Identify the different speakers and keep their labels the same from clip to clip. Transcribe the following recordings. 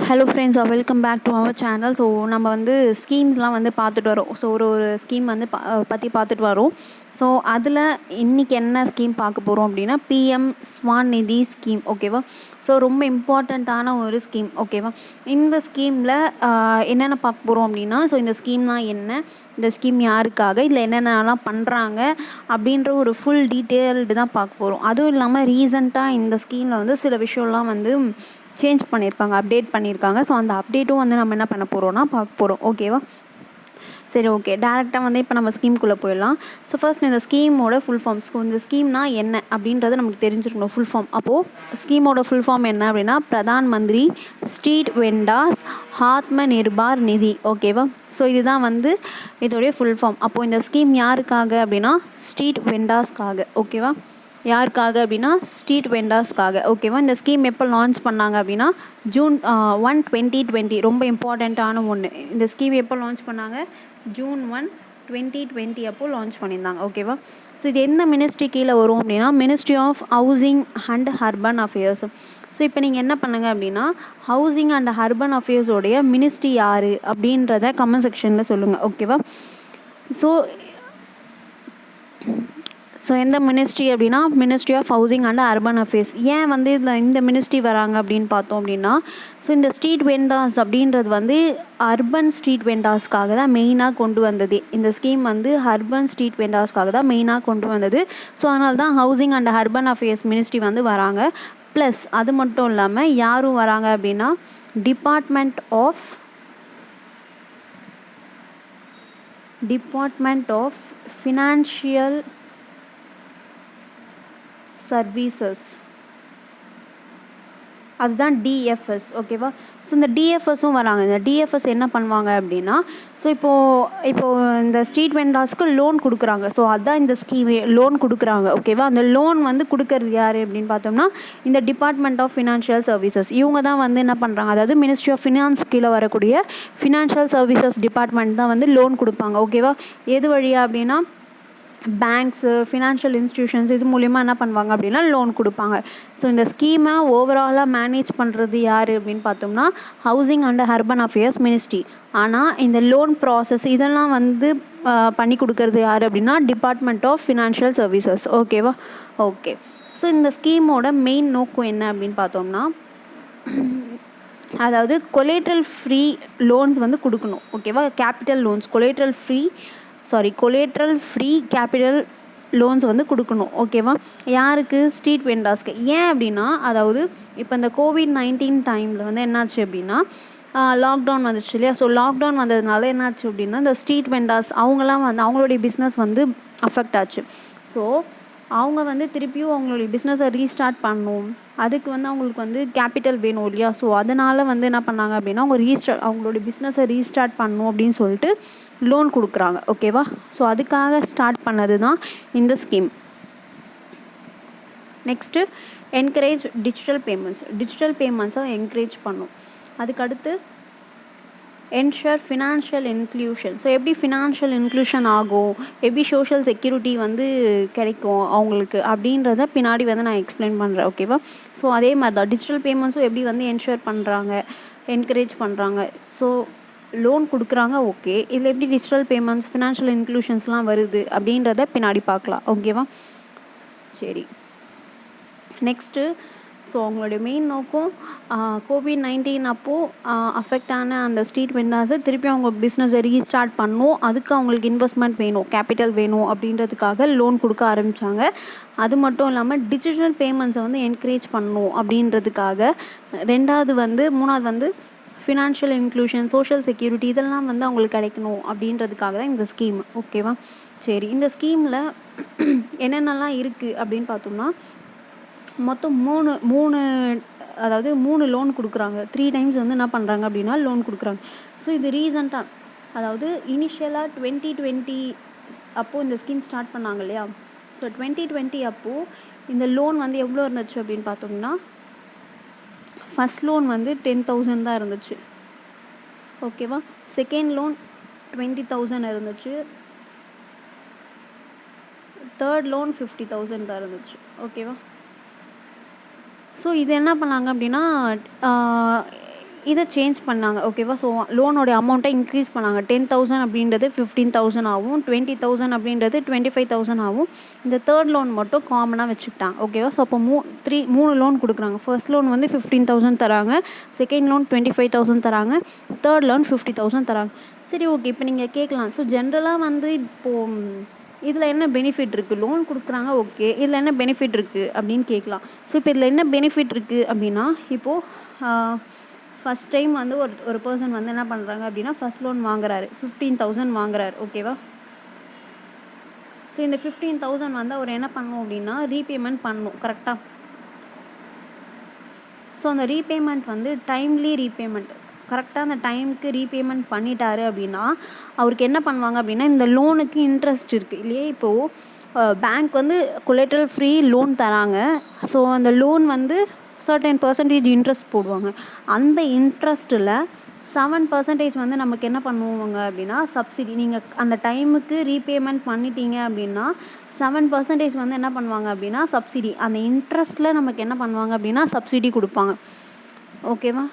Speaker 1: Hello friends, welcome back to our channel. So நம்ம வந்து ஸ்கீம்ஸ்லாம் வந்து பார்த்துட்டு வரோம். ஸோ ஒரு ஸ்கீம் வந்து பற்றி பார்த்துட்டு வரோம். ஸோ அதில் இன்றைக்கி என்ன ஸ்கீம் பார்க்க போகிறோம் அப்படின்னா பிஎம் ஸ்வான் நிதி ஸ்கீம். ஓகேவா? ஸோ ரொம்ப இம்பார்ட்டண்ட்டான ஒரு ஸ்கீம். ஓகேவா? இந்த ஸ்கீமில் என்னென்ன பார்க்க போகிறோம் அப்படின்னா, ஸோ இந்த ஸ்கீம்னால் என்ன, இந்த ஸ்கீம் யாருக்காக, இதில் என்னென்னலாம் பண்ணுறாங்க அப்படின்ற ஒரு ஃபுல் டீட்டெயில்டு தான் பார்க்க போகிறோம். அதுவும் இல்லாமல் ரீசெண்டாக இந்த ஸ்கீமில் வந்து சில விஷயம்லாம் வந்து சேஞ்ச் பண்ணியிருக்காங்க, அப்டேட் பண்ணியிருக்காங்க. ஸோ அந்த அப்டேட்டும் வந்து நம்ம என்ன பண்ண போகிறோம்னா பார்க்க போகிறோம். ஓகேவா? சரி, ஓகே. டேரெக்டாக வந்து இப்போ நம்ம ஸ்கீம்குள்ளே போயிடலாம். ஸோ ஃபர்ஸ்ட் இந்த ஸ்கீமோட ஃபுல் ஃபார்ம்ஸ், இந்த ஸ்கீம்னா என்ன அப்படின்றது நமக்கு தெரிஞ்சிருக்கணும். ஃபுல் ஃபார்ம் அப்போது ஸ்கீமோட ஃபுல் ஃபார்ம் என்ன அப்படின்னா பிரதான் மந்திரி ஸ்ட்ரீட் வெண்டாஸ் ஆத்ம நிர்பார் நிதி. ஓகேவா? ஸோ இதுதான் வந்து இதோடைய ஃபுல் ஃபார்ம். அப்போது இந்த ஸ்கீம் யாருக்காக அப்படின்னா ஸ்ட்ரீட் வெண்டாஸ்க்காக. ஓகேவா? யாருக்காக அப்படின்னா ஸ்ட்ரீட் வெண்டார்ஸ்க்காக. ஓகேவா? இந்த ஸ்கீம் எப்போ லான்ச் பண்ணாங்க அப்படின்னா June 1, 2020. ரொம்ப இம்பார்ட்டண்ட்டான ஒன்று. இந்த ஸ்கீம் எப்போ லான்ச் பண்ணாங்க? June 1, 2020 அப்போது லான்ச் பண்ணியிருந்தாங்க. ஓகேவா? ஸோ இது எந்த மினிஸ்ட்ரி கீழே வரும் அப்படின்னா ministry of housing and urban affairs. So இப்போ நீங்கள் என்ன பண்ணுங்கள் அப்படின்னா ஹவுசிங் அண்ட் அர்பன் அஃபேர்ஸோடைய மினிஸ்ட்ரி யார் அப்படின்றத கமெண்ட் செக்ஷனில் சொல்லுங்கள். ஓகேவா? ஸோ எந்த மினிஸ்ட்ரி அப்படின்னா ministry of housing and urban affairs. ஏன் வந்து இதில் இந்த மினிஸ்ட்ரி வராங்க அப்படின்னு பார்த்தோம் அப்படின்னா, ஸோ இந்த ஸ்ட்ரீட் வெண்டார்ஸ் அப்படின்றது வந்து அர்பன் ஸ்ட்ரீட் வெண்டார்ஸ்க்காக தான் மெயினாக கொண்டு வந்தது. இந்த ஸ்கீம் வந்து அர்பன் ஸ்ட்ரீட் வெண்டார்ஸ்க்காக தான் மெயினாக கொண்டு வந்தது. ஸோ அதனால தான் housing and urban affairs ministry வந்து வராங்க. ப்ளஸ் அது மட்டும் இல்லாமல் யாரும் வராங்க அப்படின்னா டிபார்ட்மெண்ட் ஆஃப் ஃபினான்ஷியல் சர்வீசஸ், அதுதான் டிஎஃப்எஸ். ஓகேவா? ஸோ இந்த டிஎஃப்எஸும் வராங்க. இந்த டிஎஃப்எஸ் என்ன பண்ணுவாங்க அப்படின்னா, ஸோ இப்போது இந்த ஸ்ட்ரீட் வெண்டார்ஸ்க்கு லோன் கொடுக்குறாங்க. ஸோ அதுதான் இந்த ஸ்கீமே, லோன் கொடுக்குறாங்க. ஓகேவா? அந்த லோன் வந்து கொடுக்கறது யார் அப்படின்னு பார்த்தோம்னா இந்த டிபார்ட்மெண்ட் ஆஃப் ஃபினான்ஷியல் சர்வீசஸ். இவங்க தான் வந்து என்ன பண்ணுறாங்க, அதாவது மினிஸ்ட்ரி ஆஃப் ஃபினான்ஸ் கீழே வரக்கூடிய ஃபினான்ஷியல் சர்வீசஸ் டிபார்ட்மெண்ட் தான் வந்து லோன் கொடுப்பாங்க. ஓகேவா? எது வழியாக அப்படின்னா பேங்க்ஸு, ஃபினான்ஷியல் இன்ஸ்டிடியூஷன்ஸ் இது மூலிமா என்ன பண்ணுவாங்க அப்படின்னா லோன் கொடுப்பாங்க. ஸோ இந்த ஸ்கீமை ஓவராலாக மேனேஜ் பண்ணுறது யார் அப்படின்னு பார்த்தோம்னா housing and urban affairs ministry. ஆனால் இந்த லோன் ப்ராசஸ் இதெல்லாம் வந்து பண்ணி கொடுக்கறது யார் அப்படின்னா டிபார்ட்மெண்ட் ஆஃப் ஃபினான்ஷியல் சர்வீசஸ். ஓகேவா? ஓகே. ஸோ இந்த ஸ்கீமோட மெயின் நோக்கம் என்ன அப்படின்னு பார்த்தோம்னா, அதாவது கொலேட்ரல் ஃப்ரீ லோன்ஸ் வந்து கொடுக்கணும். ஓகேவா? Capital loans, collateral free capital loans வந்து கொடுக்கணும். ஓகேவா? யாருக்கு? ஸ்ட்ரீட் வெண்டார்ஸ்க்கு. ஏன் அப்படின்னா, அதாவது இப்போ இந்த COVID-19 டைமில் வந்து என்னாச்சு அப்படின்னா லாக்டவுன் வந்துச்சு இல்லையா? ஸோ லாக்டவுன் வந்ததுனால என்னாச்சு அப்படின்னா இந்த ஸ்ட்ரீட் வெண்டார்ஸ் அவங்களாம் வந்து அவங்களுடைய பிஸ்னஸ் வந்து அஃபெக்ட் ஆச்சு. ஸோ அவங்க வந்து திருப்பியும் அவங்களுடைய பிஸ்னஸை ரீஸ்டார்ட் பண்ணணும். அதுக்கு வந்து அவங்களுக்கு வந்து கேபிட்டல் வேணும் இல்லையா? ஸோ அதனால் வந்து என்ன பண்ணாங்க அப்படின்னா அவங்களுடைய பிஸ்னஸை ரீஸ்டார்ட் பண்ணணும் அப்படின்னு சொல்லிட்டு லோன் கொடுக்குறாங்க. ஓகேவா? ஸோ அதுக்காக ஸ்டார்ட் பண்ணது தான் இந்த ஸ்கீம். நெக்ஸ்ட்டு என்கரேஜ் டிஜிட்டல் பேமெண்ட்ஸை என்கரேஜ் பண்ணும். அதுக்கடுத்து என்ஷூர் ஃபினான்ஷியல் இன்க்ளூஷன். ஸோ எப்படி ஃபினான்ஷியல் இன்க்ளூஷன் ஆகும், எப்படி சோஷியல் செக்யூரிட்டி வந்து கிடைக்கும் அவங்களுக்கு அப்படின்றத பின்னாடி வந்து நான் எக்ஸ்பிளைன் பண்ணுறேன். ஓகேவா? ஸோ அதே மாதிரி தான் டிஜிட்டல் பேமெண்ட்ஸும் எப்படி வந்து என்ஷூர் பண்ணுறாங்க, என்கரேஜ் பண்ணுறாங்க. ஸோ லோன் கொடுக்குறாங்க. ஓகே, இதில் எப்படி டிஜிட்டல் பேமெண்ட்ஸ், ஃபினான்ஷியல் இன்க்ளூஷன்ஸ்லாம் வருது அப்படின்றத பின்னாடி பார்க்கலாம். ஓகேவா? சரி, நெக்ஸ்ட்டு ஸோ அவங்களுடைய மெயின் நோக்கம் COVID-19 அப்போது அஃபெக்ட் ஆன அந்த ஸ்ட்ரீட் வெண்டார்ஸை திருப்பி அவங்க பிஸ்னஸை ரீஸ்டார்ட் பண்ணணும். அதுக்கு அவங்களுக்கு இன்வெஸ்ட்மெண்ட் வேணும், கேபிட்டல் வேணும் அப்படின்றதுக்காக லோன் கொடுக்க ஆரம்பித்தாங்க. அது மட்டும் இல்லாமல் டிஜிட்டல் பேமெண்ட்ஸை வந்து என்கரேஜ் பண்ணணும் அப்படின்றதுக்காக மூணாவது வந்து ஃபினான்ஷியல் இன்க்ளூஷன், சோஷியல் செக்யூரிட்டி இதெல்லாம் வந்து அவங்களுக்கு கிடைக்கணும் அப்படின்றதுக்காக தான் இந்த ஸ்கீம். ஓகேவா? சரி, இந்த ஸ்கீமில் என்னென்னலாம் இருக்குது அப்படின்னு பார்த்தோம்னா மொத்தம் மூணு லோன் கொடுக்குறாங்க. 3 டைம்ஸ் வந்து என்ன பண்ணுறாங்க அப்படின்னா லோன் கொடுக்குறாங்க. ஸோ இது ரீசெண்டாக, அதாவது இனிஷியலாக 2020 அப்போது இந்த ஸ்கீம் ஸ்டார்ட் பண்ணாங்க இல்லையா? ஸோ 2020 அப்போது இந்த லோன் வந்து எவ்வளோ இருந்துச்சு அப்படின்னு பார்த்தோம்னா ஃபஸ்ட் லோன் வந்து 10,000 தான் இருந்துச்சு. ஓகேவா? செகண்ட் லோன் 20,000 இருந்துச்சு. தேர்ட் லோன் 50,000 தான் இருந்துச்சு. ஓகேவா? ஸோ இது என்ன பண்ணாங்க அப்படின்னா இதை சேஞ்ச் பண்ணாங்க. ஓகேவா? ஸோ லோனோடைய அமௌண்ட்டை இன்க்ரீஸ் பண்ணாங்க. 10,000 அப்படின்றது 15,000 ஆகும். 20,000 அப்படின்றது 25,000 ஆகும். இந்த தேர்ட் லோன் மட்டும் காமனாக வச்சுக்கிட்டாங்க. ஓகேவா? ஸோ அப்போ 3 லோன் கொடுக்குறாங்க. ஃபர்ஸ்ட் லோன் வந்து 15,000 தராங்க, செகண்ட் லோன் 25,000 தராங்க, தேர்ட் லோன் 50,000 தராங்க. சரி, ஓகே. இப்போ நீங்கள் கேட்கலாம், ஸோ ஜென்ரலாக வந்து இப்போது இதில் என்ன பெனிஃபிட் இருக்குது? லோன் கொடுக்குறாங்க, ஓகே, இதில் என்ன பெனிஃபிட் இருக்குது அப்படின்னு கேட்கலாம். ஸோ இப்போ இதில் என்ன பெனிஃபிட் இருக்குது அப்படின்னா, இப்போது ஃபஸ்ட் டைம் வந்து ஒரு பர்சன் வந்து என்ன பண்ணுறாங்க அப்படின்னா, ஃபஸ்ட் லோன் வாங்குறாரு, 15,000 வாங்குறாரு. ஓகேவா? ஸோ இந்த 15,000 வந்து அவர் என்ன பண்ணணும் அப்படின்னா ரீபேமெண்ட் பண்ணணும். கரெக்டாக? ஸோ அந்த ரீபேமெண்ட் வந்து டைம்லி ரீபேமெண்ட், கரெக்டாக அந்த டைமுக்கு ரீபேமெண்ட் பண்ணிட்டாரு அப்படின்னா அவருக்கு என்ன பண்ணுவாங்க அப்படின்னா, இந்த லோனுக்கு இன்ட்ரெஸ்ட் இருக்குது இல்லையா? இப்போது பேங்க் வந்து கொலேட்ரல் ஃப்ரீ லோன் தராங்க. ஸோ அந்த லோன் வந்து சர்டன் பர்சன்டேஜ் இன்ட்ரெஸ்ட் போடுவாங்க. அந்த இன்ட்ரெஸ்ட்டில் 7% வந்து நமக்கு என்ன பண்ணுவாங்க அப்படின்னா சப்சிடி. நீங்கள் அந்த டைமுக்கு ரீபேமெண்ட் பண்ணிட்டீங்க அப்படின்னா 7% வந்து என்ன பண்ணுவாங்க அப்படின்னா சப்சிடி. அந்த இன்ட்ரெஸ்ட்டில் நமக்கு என்ன பண்ணுவாங்க அப்படின்னா சப்சிடி கொடுப்பாங்க. ஓகேவா?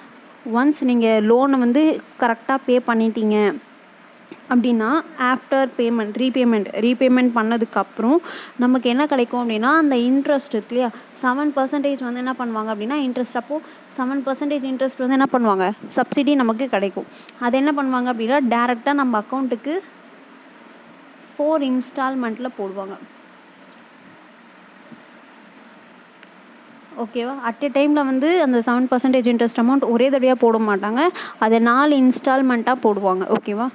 Speaker 1: ஒன்ஸ் நீங்கள் லோனை வந்து கரெக்டாக பே பண்ணிட்டீங்க அப்படின்னா ஆஃப்டர் ரீபேமெண்ட் பண்ணதுக்கப்புறம் நமக்கு என்ன கிடைக்கும் அப்படின்னா அந்த இன்ட்ரெஸ்ட் இருக்கு இல்லையா, 7% வந்து என்ன பண்ணுவாங்க அப்படின்னா இன்ட்ரெஸ்ட். அப்போது 7% இன்ட்ரெஸ்ட் வந்து என்ன பண்ணுவாங்க, சப்சிடி நமக்கு கிடைக்கும். அது என்ன பண்ணுவாங்க அப்படின்னா டேரெக்டாக நம்ம அக்கௌண்ட்டுக்கு 4 இன்ஸ்டால்மெண்ட்டில் போடுவாங்க. ஓகேவா? அட் எ டைமில் வந்து அந்த 7% இன்ட்ரெஸ்ட் அமௌண்ட் ஒரே தடவையாக போட மாட்டாங்க, அதை 4 இன்ஸ்டால்மெண்ட்டாக போடுவாங்க. ஓகேவா?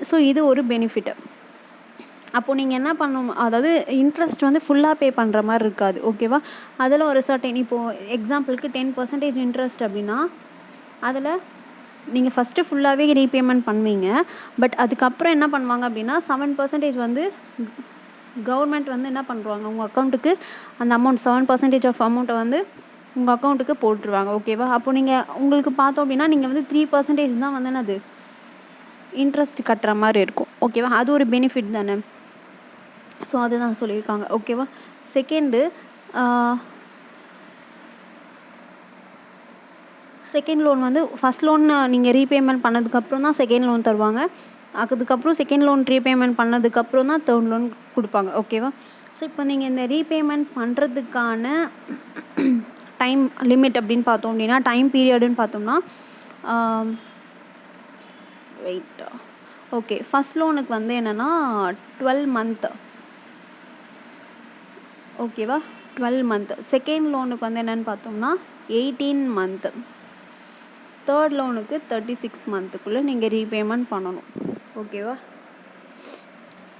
Speaker 1: ஸோ இது ஒரு பெனிஃபிட்டு. அப்போது நீங்கள் என்ன பண்ணணும், அதாவது இன்ட்ரெஸ்ட் வந்து ஃபுல்லாக பே பண்ணுற மாதிரி இருக்காது. ஓகேவா? அதில் ஒரு சர்டன், இப்போது எக்ஸாம்பிளுக்கு 10% இன்ட்ரெஸ்ட் அப்படின்னா அதில் நீங்கள் ஃபஸ்ட்டு ஃபுல்லாகவே ரீபேமெண்ட் பண்ணுவீங்க. பட் அதுக்கப்புறம் என்ன பண்ணுவாங்க அப்படின்னா 7% வந்து கவர்மெண்ட் வந்து என்ன பண்ணுறாங்க, உங்கள் அக்கௌண்ட்டுக்கு அந்த அமௌண்ட் 7% ஆஃப் அமௌண்ட்டை வந்து உங்கள் அக்கௌண்ட்டுக்கு போட்டுருவாங்க. ஓகேவா? அப்போது நீங்கள் உங்களுக்கு பார்த்தோம் அப்படின்னா நீங்கள் வந்து 3% தான் வந்து என்னது இன்ட்ரெஸ்ட் கட்டுற மாதிரி இருக்கும். ஓகேவா? அது ஒரு பெனிஃபிட் தானே. ஸோ அதுதான் சொல்லியிருக்காங்க. ஓகேவா? செகண்ட் லோன் வந்து ஃபஸ்ட் லோன் நீங்கள் ரீபேமெண்ட் பண்ணதுக்கப்புறம் தான் செகண்ட் லோன் தருவாங்க. அதுக்கப்புறம் செகண்ட் லோன் ரீபேமெண்ட் பண்ணதுக்கப்புறம் தான் தேர்ட் லோன் கொடுப்பாங்க. ஓகேவா? ஸோ இப்போ நீங்கள் இந்த ரீபேமெண்ட் பண்ணுறதுக்கான டைம் லிமிட் அப்படின்னு பார்த்தோம் அப்படின்னா, டைம் பீரியடுன்னு பார்த்தோம்னா ஓகே, ஃபஸ்ட் லோனுக்கு வந்து என்னென்னா 12 மந்த். ஓகேவா? 12 மந்த். செகண்ட் லோனுக்கு வந்து என்னென்னு பார்த்தோம்னா 18 மந்த். தேர்ட் லோனுக்கு 36 மந்த்துக்குள்ளே நீங்கள் ரீபேமெண்ட் பண்ணணும். ஓகேவா?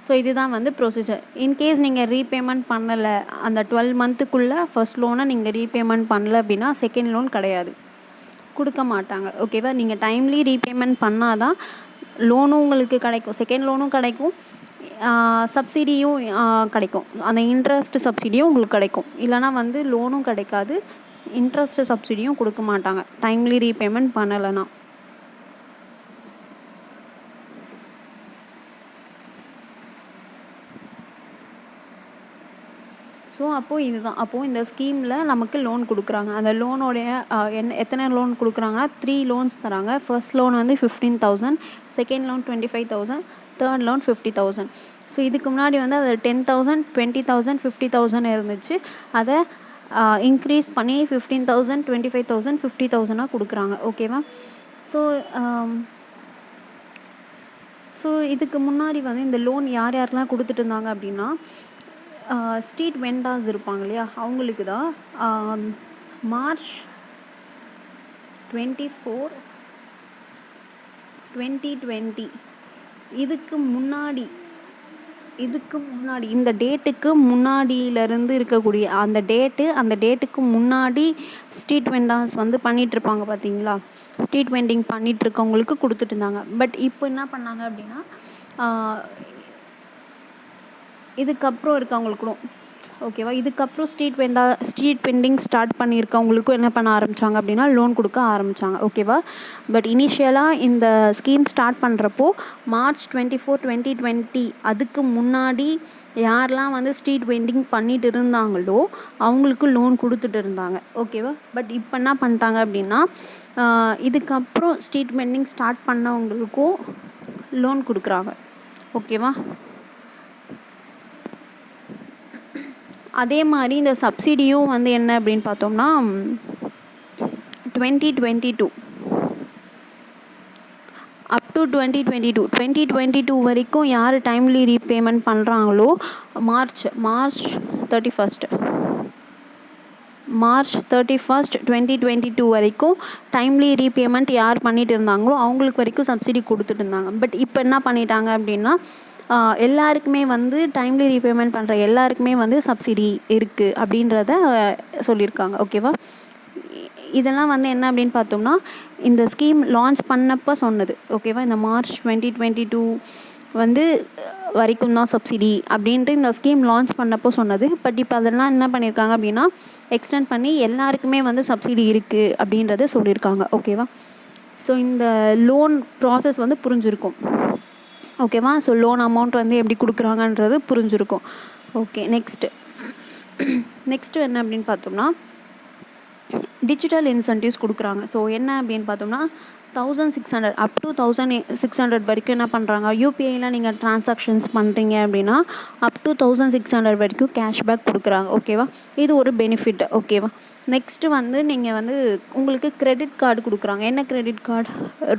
Speaker 1: ஸோ இதுதான் வந்து ப்ரொசீஜர். இன்கேஸ் நீங்கள் ரீபேமெண்ட் பண்ணலை, அந்த 12 மந்த்துக்குள்ளே ஃபஸ்ட் லோனை நீங்கள் ரீபேமெண்ட் பண்ணலை அப்படின்னா செகண்ட் லோன் கிடையாது, கொடுக்க மாட்டாங்க. ஓகேவா? நீங்கள் டைம்லி ரீபேமெண்ட் பண்ணால் தான் லோனும் உங்களுக்கு கிடைக்கும், செகண்ட் லோனும் கிடைக்கும், சப்சிடியும் கிடைக்கும். அந்த இன்ட்ரெஸ்ட் சப்சிடியும் உங்களுக்கு கிடைக்கும். இல்லைனா வந்து லோனும் கிடைக்காது, இன்ட்ரெஸ்ட் சப்சிடியும் கொடுக்க மாட்டாங்க டைம்லி ரீபேமெண்ட் பண்ணலைன்னா. ஸோ அப்போது இதுதான். அப்போது இந்த ஸ்கீமில் நமக்கு லோன் கொடுக்குறாங்க. அந்த லோனோடைய எத்தனை லோன் கொடுக்குறாங்கன்னா 3 லோன்ஸ் தராங்க. ஃபர்ஸ்ட் லோன் வந்து 15,000, second loan 25,000, third loan 50,000. So இதுக்கு முன்னாடி வந்து அது 10,000, 20,000, 50,000 இருந்துச்சு. அதை இன்க்ரீஸ் பண்ணி 15,000, 25,000, 50,000 கொடுக்குறாங்க. ஓகேவா? ஸோ இதுக்கு முன்னாடி வந்து இந்த லோன் யாருக்கெல்லாம் கொடுத்துட்டு இருந்தாங்க அப்படின்னா ஸ்ட்ரீட் வெண்டார்ஸ் இருப்பாங்க இல்லையா, அவங்களுக்கு தான். மார்ச் 24, 2020 இதுக்கு முன்னாடி இந்த டேட்டுக்கு முன்னாடியிலேருந்து இருக்கக்கூடிய அந்த டேட்டுக்கு முன்னாடி ஸ்ட்ரீட் வெண்டார்ஸ் வந்து பண்ணிகிட்ருப்பாங்க பார்த்தீங்களா, ஸ்ட்ரீட் வெண்டிங் பண்ணிகிட்ருக்கவங்களுக்கு கொடுத்துட்டு இருந்தாங்க. பட் இப்போ என்ன பண்ணாங்க அப்படின்னா இதுக்கப்புறம் இருக்கவங்களுக்கும், ஓகேவா. இதுக்கப்புறம் ஸ்ட்ரீட் வெண்டிங் ஸ்டார்ட் பண்ணியிருக்கவங்களுக்கும் என்ன பண்ண ஆரம்பித்தாங்க அப்படின்னா லோன் கொடுக்க ஆரம்பித்தாங்க. ஓகேவா. பட் இனிஷியலாக இந்த ஸ்கீம் ஸ்டார்ட் பண்ணுறப்போ March 24, 2020 அதுக்கு முன்னாடி யாரெல்லாம் வந்து ஸ்ட்ரீட் வெண்டிங் பண்ணிட்டு இருந்தாங்களோ அவங்களுக்கு லோன் கொடுத்துட்டு இருந்தாங்க. ஓகேவா. பட் இப்போ என்ன பண்ணிட்டாங்க அப்படின்னா இதுக்கப்புறம் ஸ்ட்ரீட் வெண்டிங் ஸ்டார்ட் பண்ணவங்களுக்கும் லோன் கொடுக்குறாங்க. ஓகேவா. அதே மாதிரி இந்த சப்சிடியும் வந்து என்ன அப்படின்னு பார்த்தோம்னா 2022 அப் டு 2022 வரைக்கும் யார் டைம்லி ரீபேமெண்ட் பண்ணுறாங்களோ மார்ச் 31, 2022 வரைக்கும் டைம்லி ரீபேமெண்ட் யார் பண்ணிட்டு இருந்தாங்களோ அவங்களுக்கு வரைக்கும் சப்சிடி கொடுத்துட்டு இருந்தாங்க. பட் இப்போ என்ன பண்ணிட்டாங்க அப்படின்னா எல்லாருக்குமே வந்து டைம்லி ரீபேமெண்ட் பண்ணுற எல்லாருக்குமே வந்து சப்சிடி இருக்குது அப்படின்றத சொல்லியிருக்காங்க. ஓகேவா. இதெல்லாம் வந்து என்ன அப்படின்னு பார்த்தோம்னா இந்த ஸ்கீம் லான்ச் பண்ணப்போ சொன்னது. ஓகேவா. இந்த March 2022 வந்து வரைக்கும் தான் சப்சிடி அப்படின்ட்டு இந்த ஸ்கீம் லான்ச் பண்ணப்போ சொன்னது. பட் இப்போ அதெல்லாம் என்ன பண்ணியிருக்காங்க அப்படின்னா எக்ஸ்டெண்ட் பண்ணி எல்லாருக்குமே வந்து சப்சிடி இருக்குது அப்படின்றத சொல்லியிருக்காங்க. ஓகேவா. ஸோ இந்த லோன் ப்ராசஸ் வந்து புரிஞ்சிருக்கும். ஓகேவா. ஸோ லோன் அமௌண்ட் வந்து எப்படி கொடுக்குறாங்கன்றது புரிஞ்சிருக்கும். ஓகே. நெக்ஸ்ட்டு என்ன அப்படின்னு பார்த்தோம்னா டிஜிட்டல் இன்சென்டிவ்ஸ் கொடுக்குறாங்க. ஸோ என்ன அப்படின்னு பார்த்தோம்னா 1600 அப் டு 1600 வரைக்கும் என்ன பண்ணுறாங்க, யூபிஐயில் நீங்கள் ட்ரான்சாக்ஷன்ஸ் பண்ணுறீங்க அப்படின்னா அப் டு 1600 வரைக்கும் கேஷ்பேக் கொடுக்குறாங்க. ஓகேவா. இது ஒரு பெனிஃபிட். ஓகேவா. நெக்ஸ்ட்டு வந்து நீங்கள் வந்து உங்களுக்கு கிரெடிட் கார்டு கொடுக்குறாங்க. என்ன credit card?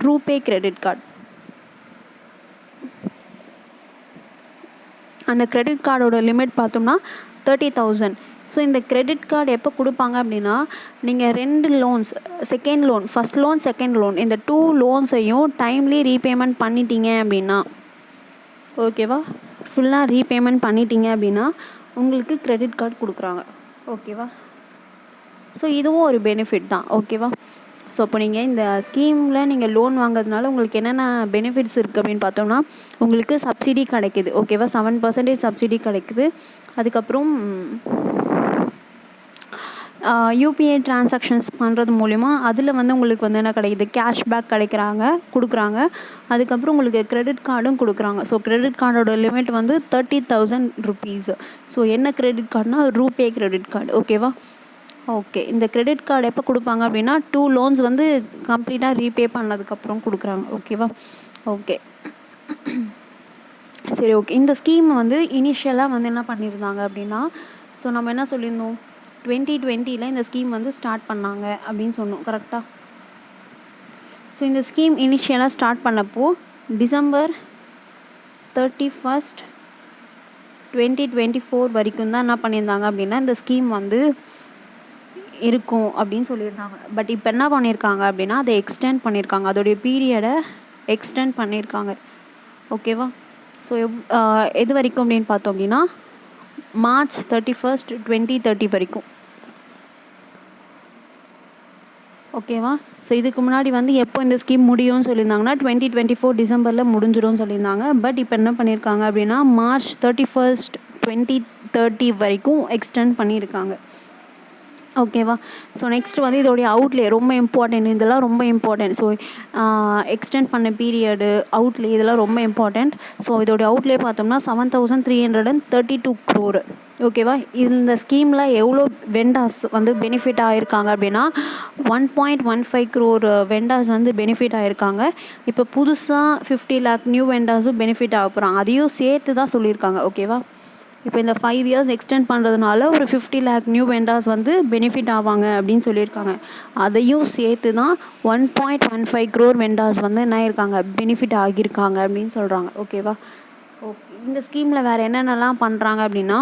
Speaker 1: RuPay credit card. அந்த கிரெடிட் கார்டோட லிமிட் பார்த்தோம்னா 30,000. ஸோ இந்த கிரெடிட் கார்டு எப்போ கொடுப்பாங்க அப்படின்னா நீங்கள் 2 loans, second loan, first loan, second loan, இந்த 2 லோன்ஸையும் டைம்லி ரீபேமெண்ட் பண்ணிட்டீங்க அப்படின்னா, ஓகேவா, ஃபுல்லாக ரீபேமெண்ட் பண்ணிட்டீங்க அப்படின்னா உங்களுக்கு கிரெடிட் கார்டு கொடுக்குறாங்க. ஓகேவா. ஸோ இதுவும் ஒரு பெனிஃபிட் தான். ஓகேவா. ஸோ இப்போ நீங்கள் இந்த ஸ்கீமில் நீங்கள் லோன் வாங்குறதுனால உங்களுக்கு என்னென்ன பெனிஃபிட்ஸ் இருக்குது அப்படின்னு பார்த்தோம்னா உங்களுக்கு சப்சிடி கிடைக்குது. ஓகேவா. 7% சப்சிடி கிடைக்குது. அதுக்கப்புறம் யூபிஐ ட்ரான்சாக்ஷன்ஸ் பண்ணுறது மூலிமா அதில் வந்து உங்களுக்கு வந்து என்ன கிடைக்குது, கேஷ்பேக் கொடுக்குறாங்க. அதுக்கப்புறம் உங்களுக்கு கிரெடிட் கார்டும் கொடுக்குறாங்க. ஸோ கிரெடிட் கார்டோட லிமிட் வந்து 30,000 rupees. ஸோ என்ன கிரெடிட் கார்டுனா ரூபே கிரெடிட் கார்டு. ஓகேவா. ஓகே. இந்த கிரெடிட் கார்டு எப்போ கொடுப்பாங்க அப்படின்னா 2 லோன்ஸ் வந்து கம்ப்ளீட்டாக ரீபே பண்ணதுக்கப்புறம் கொடுக்குறாங்க. ஓகேவா. ஓகே. சரி. ஓகே. இந்த ஸ்கீம் வந்து இனிஷியலாக வந்து என்ன பண்ணியிருந்தாங்க அப்படின்னா, ஸோ நம்ம என்ன சொல்லியிருந்தோம், 2020 இந்த ஸ்கீம் வந்து ஸ்டார்ட் பண்ணாங்க அப்படின்னு சொன்னோம். கரெக்டாக. ஸோ இந்த ஸ்கீம் இனிஷியலாக ஸ்டார்ட் பண்ணப்போ December 31, 2024 வரைக்கும் தான் என்ன பண்ணியிருந்தாங்க அப்படின்னா இந்த ஸ்கீம் வந்து இருக்கும் அப்படின்னு சொல்லியிருந்தாங்க. பட் இப்போ என்ன பண்ணியிருக்காங்க அப்படின்னா அதை எக்ஸ்டெண்ட் பண்ணியிருக்காங்க. அதோடைய பீரியடை எக்ஸ்டெண்ட் பண்ணியிருக்காங்க. ஓகேவா. ஸோ எது வரைக்கும் அப்படின்னு பார்த்தோம் அப்படின்னா March 31, 2030 வரைக்கும். ஓகேவா. ஸோ இதுக்கு முன்னாடி வந்து எப்போ இந்த ஸ்கீம் முடியும்னு சொல்லியிருந்தாங்கன்னா 2024 டிசம்பரில் முடிஞ்சிடும்னு சொல்லியிருந்தாங்க. பட் இப்போ என்ன பண்ணியிருக்காங்க அப்படின்னா March 31, 2030 வரைக்கும் எக்ஸ்டெண்ட் பண்ணியிருக்காங்க. ஓகேவா. ஸோ நெக்ஸ்ட்டு வந்து இதோடைய அவுட்லே ரொம்ப இம்பார்ட்டன்ட். இதெல்லாம் ரொம்ப இம்பார்ட்டன்ட். ஸோ எக்ஸ்டெண்ட் பண்ண பீரியடு, அவுட்லே இதெல்லாம் ரொம்ப இம்பார்ட்டண்ட். ஸோ இதோடைய அவுட்லே பார்த்தோம்னா 7,332 crore. ஓகேவா. இந்த ஸ்கீமில் எவ்வளோ வெண்டாஸ் வந்து பெனிஃபிட் ஆகிருக்காங்க அப்படின்னா 1.15 crore வெண்டாஸ் வந்து பெனிஃபிட் ஆகிருக்காங்க. இப்போ புதுசாக 50 lakh நியூ வெண்டாஸும் பெனிஃபிட் ஆக போகிறாங்க. அதையும் சேர்த்து தான் சொல்லியிருக்காங்க. ஓகேவா. இப்போ இந்த 5 years எக்ஸ்டெண்ட் பண்ணுறதுனால ஒரு 50 lakh நியூ வெண்டாஸ் வந்து பெனிஃபிட் ஆவாங்க அப்படின்னு சொல்லியிருக்காங்க. அதையும் சேர்த்து தான் 1.15 crore வெண்டாஸ் வந்து என்ன ஆகிருக்காங்க, பெனிஃபிட் ஆகியிருக்காங்க அப்படின்னு சொல்கிறாங்க. ஓகேவா. ஓகே. இந்த ஸ்கீமில் வேறு என்னென்னலாம் பண்ணுறாங்க அப்படின்னா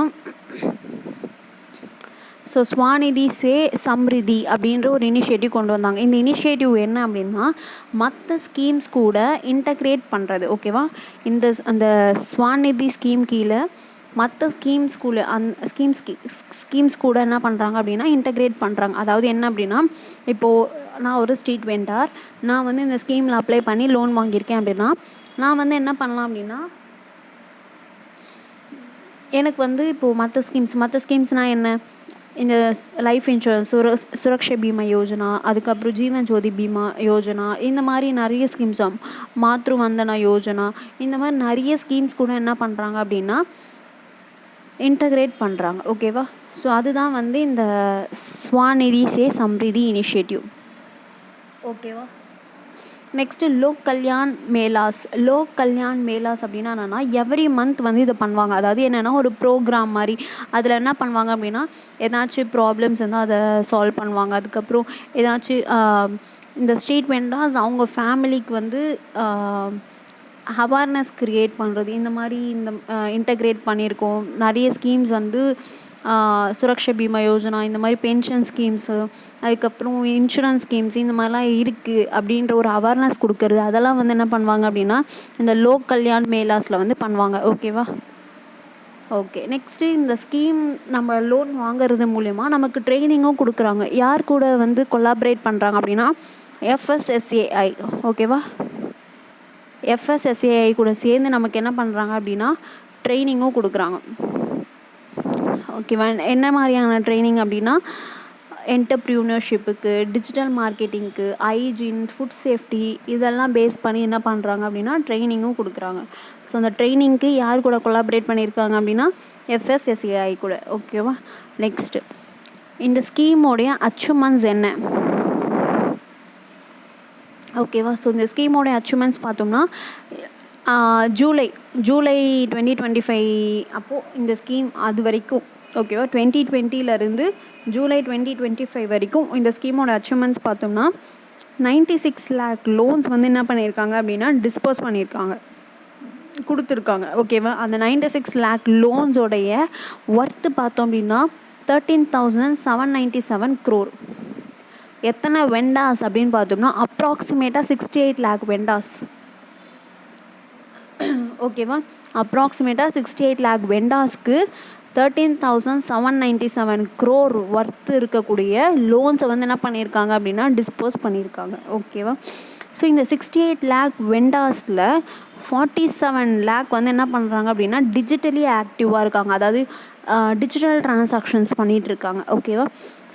Speaker 1: ஸோ ஸ்வாநிதி சே சம்ரிதி அப்படின்ற ஒரு இனிஷியேட்டிவ் கொண்டு வந்தாங்க. இந்த இனிஷியேட்டிவ் என்ன அப்படின்னா மற்ற ஸ்கீம்ஸ் கூட இன்டகிரேட் பண்ணுறது. ஓகேவா. அந்த ஸ்வாநிதி ஸ்கீம் கீழே மற்ற ஸ்கீம்ஸ் கூட என்ன பண்ணுறாங்க அப்படின்னா இன்டகிரேட் பண்ணுறாங்க. அதாவது என்ன அப்படின்னா இப்போது நான் ஒரு ஸ்ட்ரீட் வெண்டார், நான் வந்து இந்த ஸ்கீமில் அப்ளை பண்ணி லோன் வாங்கியிருக்கேன் அப்படின்னா நான் வந்து என்ன பண்ணலாம் அப்படின்னா எனக்கு வந்து இப்போது மற்ற ஸ்கீம்ஸ்னால் என்ன, இந்த லைஃப் இன்சூரன்ஸ், சுரக்ஷா பீமா யோஜனா, அதுக்கப்புறம் ஜீவன் ஜோதி பீமா யோஜனா, இந்த மாதிரி நிறைய ஸ்கீம்ஸ், மாத்ரு வந்தனா யோஜனா, இந்த மாதிரி நிறைய ஸ்கீம்ஸ் கூட என்ன பண்ணுறாங்க அப்படின்னா இன்டகிரேட் பண்ணுறாங்க. ஓகேவா. ஸோ அதுதான் வந்து இந்த ஸ்வாநிதி சே சம்ரிதி இனிஷியேட்டிவ். ஓகேவா. நெக்ஸ்ட்டு லோக் கல்யாண் மேலாஸ் அப்படின்னா என்னென்னா, எவ்ரி மந்த் வந்து இதை பண்ணுவாங்க. அதாவது என்னென்னா ஒரு ப்ரோக்ராம் மாதிரி. அதில் என்ன பண்ணுவாங்க அப்படின்னா, ஏதாச்சும் ப்ராப்ளம்ஸ் இருந்தால் அதை சால்வ் பண்ணுவாங்க. அதுக்கப்புறம் ஏதாச்சும் இந்த ஸ்ட்ரீட் வெண்டார்ஸ் அவங்க ஃபேமிலிக்கு வந்து அவேர்னஸ் க்ரியேட் பண்ணுறது, இந்த மாதிரி இந்த இன்டகிரேட் பண்ணியிருக்கோம். நிறைய ஸ்கீம்ஸ் வந்து சுரக்ஷா பீமா யோஜனா, இந்த மாதிரி பென்ஷன் ஸ்கீம்ஸு, அதுக்கப்புறம் இன்சூரன்ஸ் ஸ்கீம்ஸ், இந்த மாதிரிலாம் இருக்குது அப்படின்ற ஒரு அவேர்னஸ் கொடுக்கறது, அதெல்லாம் வந்து என்ன பண்ணுவாங்க அப்படின்னா இந்த லோக் கல்யாண் மேலாஸில் வந்து பண்ணுவாங்க. ஓகேவா. ஓகே. நெக்ஸ்ட்டு இந்த ஸ்கீம் நம்ம லோன் வாங்கிறது மூலயமா நமக்கு ட்ரைனிங்கும் கொடுக்குறாங்க. யார் கூட வந்து கொலாபரேட் பண்ணுறாங்க அப்படின்னா FSSAI. ஓகேவா. FSSAI கூட சேர்ந்து நமக்கு என்ன பண்ணுறாங்க அப்படின்னா ட்ரைனிங்கும் கொடுக்குறாங்க. ஓகேவா. என்ன மாதிரியான ட்ரைனிங் அப்படின்னா என்டர்ப்ரியூனர்ஷிப்புக்கு, டிஜிட்டல் மார்க்கெட்டிங்க்கு, ஹைஜீன், ஃபுட் சேஃப்டி, இதெல்லாம் பேஸ் பண்ணி என்ன பண்ணுறாங்க அப்படின்னா ட்ரைனிங்கும் கொடுக்குறாங்க. ஸோ அந்த ட்ரைனிங்க்கு யார் கூட கொலாபரேட் பண்ணியிருக்காங்க அப்படின்னா FSSAI கூட. ஓகேவா. நெக்ஸ்ட்டு இந்த ஸ்கீமோடைய அச்சீவ்மெண்ட்ஸ் என்ன. ஓகேவா. ஸோ இந்த ஸ்கீமோடைய அச்சீவ்மெண்ட்ஸ் பார்த்தோம்னா ஜூலை 2025 அப்போது இந்த ஸ்கீம் அது வரைக்கும், ஓகேவா, 2020 ஜூலை 2025 வரைக்கும் இந்த ஸ்கீமோட அச்சீவ்மெண்ட்ஸ் பார்த்தோம்னா 96 lakh லோன்ஸ் வந்து என்ன பண்ணியிருக்காங்க அப்படின்னா டிஸ்போஸ் பண்ணியிருக்காங்க, கொடுத்துருக்காங்க. ஓகேவா. அந்த 96 lakh லோன்ஸோடைய ஒர்த்து பார்த்தோம் அப்படின்னா 13,797 crore. எத்தனை வெண்டாஸ் அப்படின்னு பார்த்தோம்னா அப்ராக்சிமேட்டாக 68 lakh வெண்டாஸ். ஓகேவா. அப்ராக்சிமேட்டாக 68 lakh வெண்டாஸ்க்கு 13,797 crore ஒர்த்து இருக்கக்கூடிய லோன்ஸை வந்து என்ன பண்ணியிருக்காங்க அப்படின்னா டிஸ்போஸ் பண்ணியிருக்காங்க. ஓகேவா. ஸோ இந்த 68 lakh வெண்டாஸில் 47 lakh வந்து என்ன பண்ணுறாங்க அப்படின்னா டிஜிட்டலி ஆக்டிவாக இருக்காங்க. அதாவது டிஜிட்டல் ட்ரான்சாக்ஷன்ஸ் பண்ணிகிட்ருக்காங்க. ஓகேவா.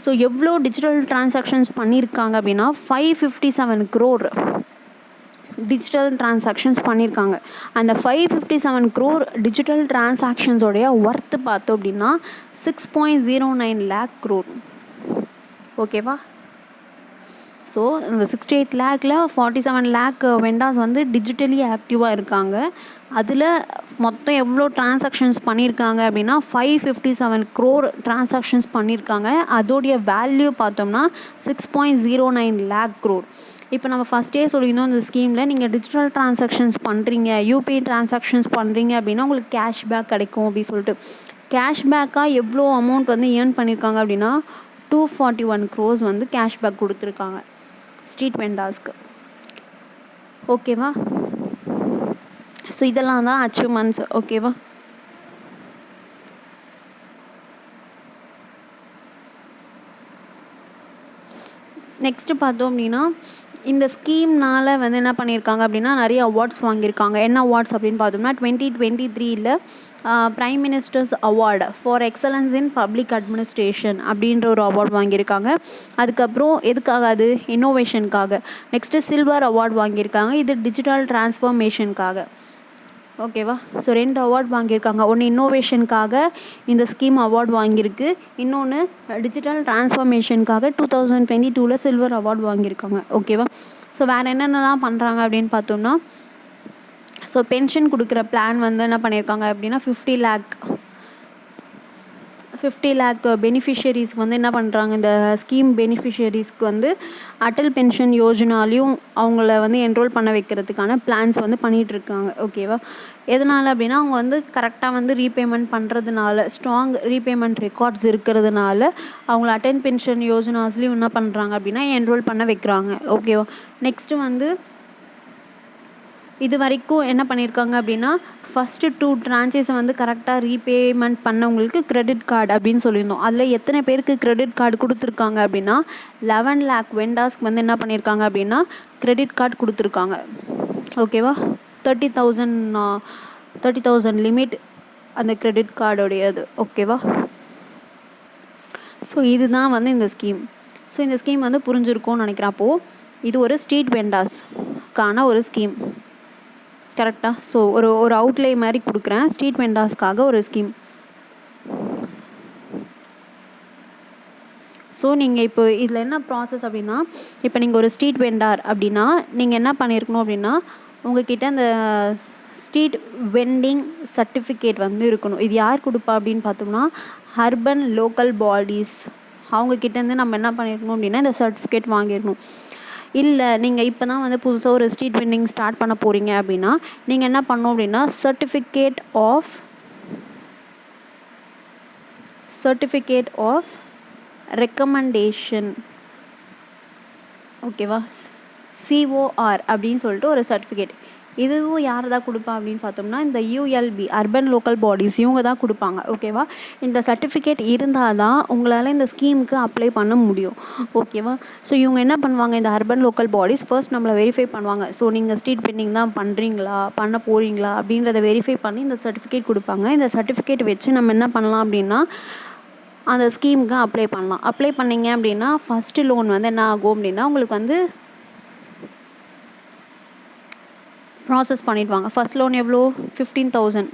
Speaker 1: ஸோ எவ்வளோ டிஜிட்டல் ட்ரான்சாக்ஷன்ஸ் பண்ணியிருக்காங்க அப்படின்னா 557 crore டிஜிட்டல் ட்ரான்சாக்ஷன்ஸ் பண்ணியிருக்காங்க. அந்த 557 crore டிஜிட்டல் ட்ரான்சாக்ஷன்ஸோடைய ஒர்த்து பார்த்தோம் அப்படின்னா 6.09 lakh crore. ஓகேவா. ஸோ இந்த 68 lakhல 47 lakh வெண்டாஸ் வந்து டிஜிட்டலி ஆக்டிவாக இருக்காங்க. அதில் மொத்தம் எவ்வளோ ட்ரான்சாக்ஷன்ஸ் பண்ணியிருக்காங்க அப்படின்னா 557 crore ட்ரான்சாக்ஷன்ஸ் பண்ணியிருக்காங்க. அதோடைய வேல்யூ பார்த்தோம்னா 6.09 lakh crore. இப்போ நம்ம ஃபஸ்ட்டே சொல்லியிருந்தோம் இந்த ஸ்கீமில் நீங்கள் டிஜிட்டல் ட்ரான்சாக்ஷன்ஸ் பண்ணுறீங்க, யூபிஐ ட்ரான்சாக்ஷன்ஸ் பண்ணுறீங்க அப்படின்னா உங்களுக்கு கேஷ்பேக் கிடைக்கும் அப்படின்னு சொல்லிட்டு. கேஷ்பேக்காக எவ்வளோ அமௌண்ட் வந்து ஏர்ன் பண்ணியிருக்காங்க அப்படின்னா 241 crores வந்து கேஷ்பேக் கொடுத்துருக்காங்க ஸ்ட்ரீட் வெண்டாஸ்க்கு. ஓகேவா. ஸோ இதெல்லாம் தான் அச்சீவ்மெண்ட்ஸ். ஓகேவா. நெக்ஸ்ட்டு பார்த்தோம் அப்படின்னா இந்த ஸ்கீம்னால் வந்து என்ன பண்ணியிருக்காங்க அப்படின்னா நிறைய அவார்ட்ஸ் வாங்கியிருக்காங்க. என்ன அவார்ட்ஸ் அப்படின்னு பார்த்தோம்னா 2023 Prime Minister's Award for Excellence in Public Administration அப்படின்ற ஒரு அவார்டு வாங்கியிருக்காங்க. அதுக்கப்புறம் எதுக்காக, அது இன்னோவேஷனுக்காக. நெக்ஸ்ட்டு சில்வர் அவார்டு வாங்கியிருக்காங்க, இது டிஜிட்டல் டிரான்ஸ்ஃபர்மேஷனுக்காக. ஓகேவா. ஸோ 2 அவார்ட் வாங்கியிருக்காங்க. ஒன்று இன்னோவேஷனுக்காக இந்த ஸ்கீம் அவார்டு வாங்கியிருக்கு, இன்னொன்று டிஜிட்டல் ட்ரான்ஸ்ஃபர்மேஷனுக்காக 2022 சில்வர் அவார்டு வாங்கியிருக்காங்க. ஓகேவா. ஸோ வேறு என்னென்னலாம் பண்ணுறாங்க அப்படின்னு பார்த்தோம்னா, ஸோ பென்ஷன் கொடுக்குற பிளான் வந்து என்ன பண்ணியிருக்காங்க அப்படின்னா 50 lakh பெனிஃபிஷரிஸ்க்கு வந்து என்ன பண்ணுறாங்க, இந்த ஸ்கீம் பெனிஃபிஷரிஸ்க்கு வந்து அட்டல் பென்ஷன் யோஜனாலையும் அவங்கள வந்து என்ரோல் பண்ண வைக்கிறதுக்கான பிளான்ஸ் வந்து பண்ணிகிட்ருக்காங்க. ஓகேவா. எதனால் அப்படின்னா அவங்க வந்து கரெக்டாக வந்து ரீபேமெண்ட் பண்ணுறதுனால, ஸ்ட்ராங் ரீபேமெண்ட் ரெக்கார்ட்ஸ் இருக்கிறதுனால அவங்கள அட்டல் பென்ஷன் யோஜனாஸ்லேயும் என்ன பண்ணுறாங்க அப்படின்னா என்ரோல் பண்ண வைக்கிறாங்க. ஓகேவா. நெக்ஸ்ட்டு வந்து இது வரைக்கும் என்ன பண்ணியிருக்காங்க அப்படின்னா ஃபஸ்ட்டு 2 ட்ரான்ச்சஸை வந்து கரெக்டாக ரீபேமெண்ட் பண்ணவங்களுக்கு கிரெடிட் கார்டு அப்படின்னு சொல்லியிருந்தோம். அதில் எத்தனை பேருக்கு கிரெடிட் கார்டு கொடுத்துருக்காங்க அப்படின்னா 11 lakh வெண்டாஸ்க்கு வந்து என்ன பண்ணியிருக்காங்க அப்படின்னா கிரெடிட் கார்டு கொடுத்துருக்காங்க. ஓகேவா. 30,000 லிமிட் அந்த கிரெடிட் கார்டோடையது. ஓகேவா? ஸோ இதுதான் வந்து இந்த ஸ்கீம். ஸோ இந்த ஸ்கீம் வந்து புரிஞ்சிருக்கும்னு நினைக்கிறேன். அப்போது இது ஒரு ஸ்ட்ரீட் வெண்டாஸ்க்கான ஒரு ஸ்கீம். கரெக்டாக? ஸோ ஒரு அவுட்லே மாதிரி கொடுக்குறேன். ஸ்ட்ரீட் வெண்டாஸ்க்காக ஒரு ஸ்கீம். ஸோ நீங்கள் இப்போ இதில் என்ன ப்ராசஸ் அப்படின்னா, இப்போ நீங்கள் ஒரு ஸ்ட்ரீட் வெண்டார் அப்படின்னா நீங்கள் என்ன பண்ணியிருக்கணும் அப்படின்னா, உங்கள்கிட்ட அந்த ஸ்ட்ரீட் வெண்டிங் சர்டிஃபிகேட் வந்து இருக்கணும். இது யார் கொடுப்பா அப்படின்னு பார்த்தோம்னா, அர்பன் லோக்கல் பாடிஸ் அவங்கக்கிட்டேருந்து நம்ம என்ன பண்ணியிருக்கணும் அப்படின்னா இந்த சர்டிஃபிகேட் வாங்கிடணும். இல்லை நீங்கள் இப்போ தான் வந்து புதுசாக ஒரு ஸ்ட்ரீட் வெண்டிங் ஸ்டார்ட் பண்ண போகிறீங்க அப்படின்னா நீங்கள் என்ன பண்ணணும் அப்படின்னா சர்டிஃபிகேட் ஆஃப் ரெக்கமெண்டேஷன், ஓகேவா, COR அப்படின்னு சொல்லிட்டு ஒரு சர்டிஃபிகேட். இதுவும் யார் தான் கொடுப்பா அப்படின்னு பார்த்தோம்னா இந்த ULB அர்பன் லோக்கல் பாடிஸ் இவங்க தான் கொடுப்பாங்க. ஓகேவா? இந்த சர்டிஃபிகேட் இருந்தால் தான் உங்களால் இந்த ஸ்கீமுக்கு அப்ளை பண்ண முடியும். ஓகேவா? ஸோ இவங்க என்ன பண்ணுவாங்க, இந்த அர்பன் லோக்கல் பாடிஸ் ஃபர்ஸ்ட் நம்மளை வெரிஃபை பண்ணுவாங்க. ஸோ நீங்கள் ஸ்ட்ரீட் வெண்டிங் தான் பண்ணுறீங்களா பண்ண போகிறீங்களா அப்படின்றத வெரிஃபை பண்ணி இந்த சர்டிஃபிகேட் கொடுப்பாங்க. இந்த சர்டிஃபிகேட் வச்சு நம்ம என்ன பண்ணலாம் அப்படின்னா அந்த ஸ்கீமுக்கு அப்ளை பண்ணலாம். அப்ளை பண்ணிங்க அப்படின்னா ஃபஸ்ட்டு லோன் வந்து என்ன ஆகும் அப்படின்னா உங்களுக்கு வந்து ப்ராசஸ் பண்ணிடுவாங்க. ஃபஸ்ட் லோன் எவ்வளோ? 15,000.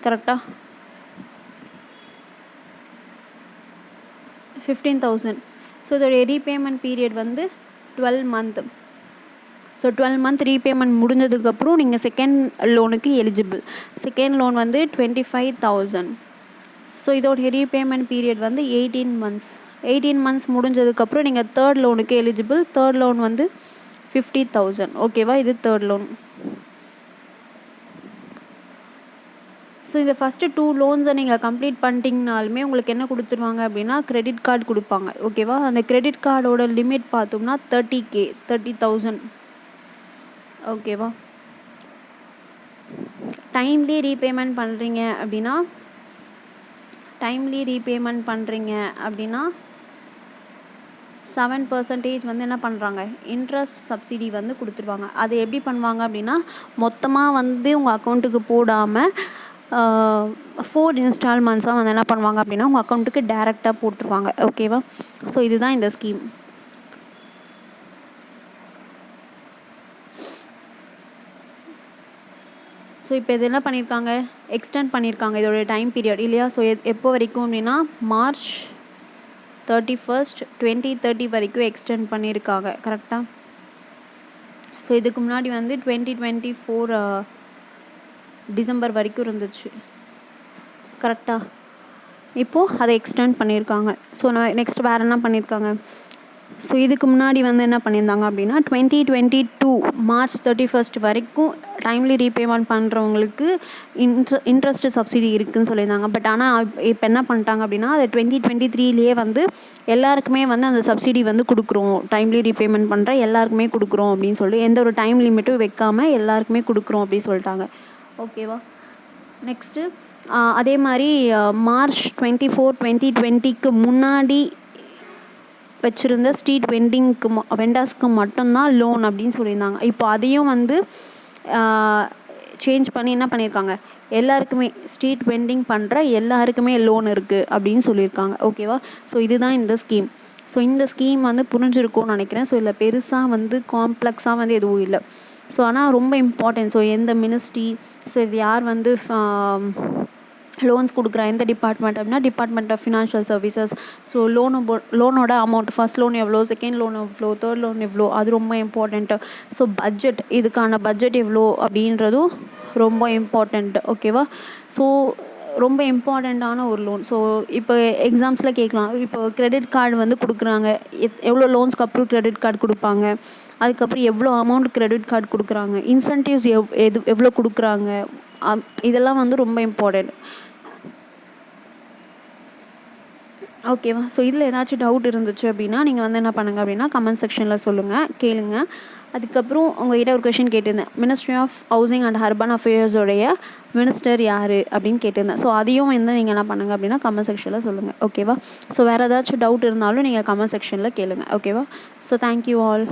Speaker 1: கரெக்டாக? 15,000. ஸோ இதோடைய ரீபேமெண்ட் பீரியட் வந்து 12 மந்த். ஸோ 12 மந்த் ரீபேமெண்ட் முடிஞ்சதுக்கப்புறம் நீங்கள் செகண்ட் லோனுக்கு எலிஜிபிள். செகண்ட் லோன் வந்து 25,000. ஸோ இதோடைய ரீபேமெண்ட் பீரியட் வந்து 18 மந்த்ஸ். 18 மந்த்ஸ் முடிஞ்சதுக்கப்புறம் நீங்கள் தேர்ட் லோனுக்கு எலிஜிபிள். தேர்ட் லோன் வந்து 50,000. ஓகேவா? இது தேர்ட் லோன். ஸோ இந்த ஃபஸ்ட்டு 2 லோன்ஸை நீங்கள் கம்ப்ளீட் பண்ணிட்டீங்கனாலுமே உங்களுக்கு என்ன கொடுத்துருவாங்க அப்படின்னா கிரெடிட் கார்டு கொடுப்பாங்க. ஓகேவா? அந்த கிரெடிட் கார்டோட லிமிட் பார்த்தோம்னா 30,000. ஓகேவா? டைம்லி ரீபேமெண்ட் பண்ணுறீங்க அப்படின்னா 7% வந்து என்ன பண்ணுறாங்க, இன்ட்ரெஸ்ட் சப்சிடி வந்து கொடுத்துருவாங்க. அது எப்படி பண்ணுவாங்க அப்படின்னா மொத்தமாக வந்து உங்கள் அக்கௌண்ட்டுக்கு போடாமல் 4 இன்ஸ்டால்மெண்ட்ஸாக வந்து என்ன பண்ணுவாங்க அப்படின்னா உங்கள் அக்கௌண்ட்டுக்கு டேரெக்டாக போட்டுருவாங்க. ஓகேவா? ஸோ இதுதான் இந்த ஸ்கீம். ஸோ இப்போ இது என்ன பண்ணியிருக்காங்க, எக்ஸ்டெண்ட் பண்ணியிருக்காங்க இதோடைய டைம் பீரியட் இல்லையா? ஸோ எப்போ வரைக்கும் அப்படின்னா March 31, 2030 வரைக்கும் எக்ஸ்டெண்ட் பண்ணியிருக்காங்க. கரெக்டாக? ஸோ இதுக்கு முன்னாடி வந்து 2024 டிசம்பர் வரைக்கும் இருந்துச்சு. கரெக்டாக? இப்போது அதை எக்ஸ்டெண்ட் பண்ணியிருக்காங்க. ஸோ நான் நெக்ஸ்ட் வேறு என்ன பண்ணியிருக்காங்க, ஸோ இதுக்கு முன்னாடி வந்து என்ன பண்ணியிருந்தாங்க அப்படின்னா 2022 March 31 வரைக்கும் டைம்லி ரீபேமெண்ட் பண்ணுறவங்களுக்கு இன்ட்ரெஸ்ட் சப்சிடி இருக்குதுன்னு சொல்லியிருந்தாங்க. பட் ஆனால் இப்போ என்ன பண்ணிட்டாங்க அப்படின்னா அது 2023 வந்து எல்லாருக்குமே வந்து அந்த சப்சிடி வந்து கொடுக்குறோம், டைம்லி ரீபேமெண்ட் பண்ணுற எல்லாருக்குமே கொடுக்குறோம் அப்படின்னு சொல்லி எந்த ஒரு டைம் லிமிட்டும் வைக்காமல் எல்லாருக்குமே கொடுக்குறோம் அப்படின்னு சொல்லிட்டாங்க. ஓகேவா? நெக்ஸ்ட்டு அதே மாதிரி March 24, 2020க்கு முன்னாடி வச்சுருந்த ஸ்ட்ரீட் வெண்டாஸ்க்கு மட்டும்தான் லோன் அப்படின்னு சொல்லியிருந்தாங்க. இப்போ அதையும் வந்து சேஞ்ச் பண்ணி என்ன பண்ணியிருக்காங்க, எல்லாருக்குமே ஸ்ட்ரீட் வெண்டிங் பண்ணுற எல்லாருக்குமே லோன் இருக்குது அப்படின்னு சொல்லியிருக்காங்க. ஓகேவா? ஸோ இதுதான் இந்த ஸ்கீம். ஸோ இந்த ஸ்கீம் வந்து புரிஞ்சிருக்கும்னு நினைக்கிறேன். ஸோ இதில் பெருசாக வந்து காம்ப்ளெக்ஸாக வந்து எதுவும் இல்லை. ஸோ ஆனால் ரொம்ப இம்பார்ட்டன்ட். ஸோ எந்த மினிஸ்ட்ரி, ஸோ இது யார் வந்து லோன்ஸ் கொடுக்குறா, எந்த டிபார்ட்மெண்ட் அப்படின்னா department of financial services. So லோனோட அமௌண்ட், ஃபஸ்ட் லோன் எவ்வளோ, செகண்ட் லோன் எவ்வளோ, தேர்ட் லோன் எவ்வளோ, அது ரொம்ப இம்பார்ட்டண்ட்டு. ஸோ பட்ஜெட், இதுக்கான பட்ஜெட் எவ்வளோ அப்படின்றதும் ரொம்ப இம்பார்ட்டண்ட்டு. ஓகேவா? ஸோ ரொம்ப இம்பார்ட்டண்ட்டான ஒரு லோன். ஸோ இப்போ எக்ஸாம்ஸில் கேட்கலாம், இப்போ கிரெடிட் கார்டு வந்து கொடுக்குறாங்க, எவ்வளோ லோன்ஸ்க்கு அப்புறம் கிரெடிட் கார்டு கொடுப்பாங்க, அதுக்கப்புறம் எவ்வளோ அமௌண்ட் கிரெடிட் கார்டு கொடுக்குறாங்க, இன்சென்டிவ்ஸ் எவ்வளோ கொடுக்குறாங்க, இதெல்லாம் வந்து ரொம்ப இம்பார்ட்டண்ட். ஓகேவா? ஸோ இதில் ஏதாச்சும் டவுட் இருந்துச்சு அப்படின்னா நீங்கள் வந்து என்ன பண்ணுங்கள் அப்படின்னா கமெண்ட் செக்ஷனில் சொல்லுங்கள், கேளுங்க. அதுக்கப்புறம் உங்கள்கிட்ட ஒரு கொஷின் கேட்டிருந்தேன், ministry of housing and urban அஃபேர்ஸோடைய மினிஸ்டர் யார் அப்படின்னு கேட்டிருந்தேன். ஸோ அதையும் வந்து நீங்கள் என்ன பண்ணுங்கள் அப்படின்னா கமெண்ட் செக்ஷனில் சொல்லுங்கள். ஓகேவா? ஸோ வேறு ஏதாச்சும் டவுட் இருந்தாலும் நீங்கள் கமெண்ட் செக்ஷனில் கேளுங்கள். ஓகேவா? So thank you all.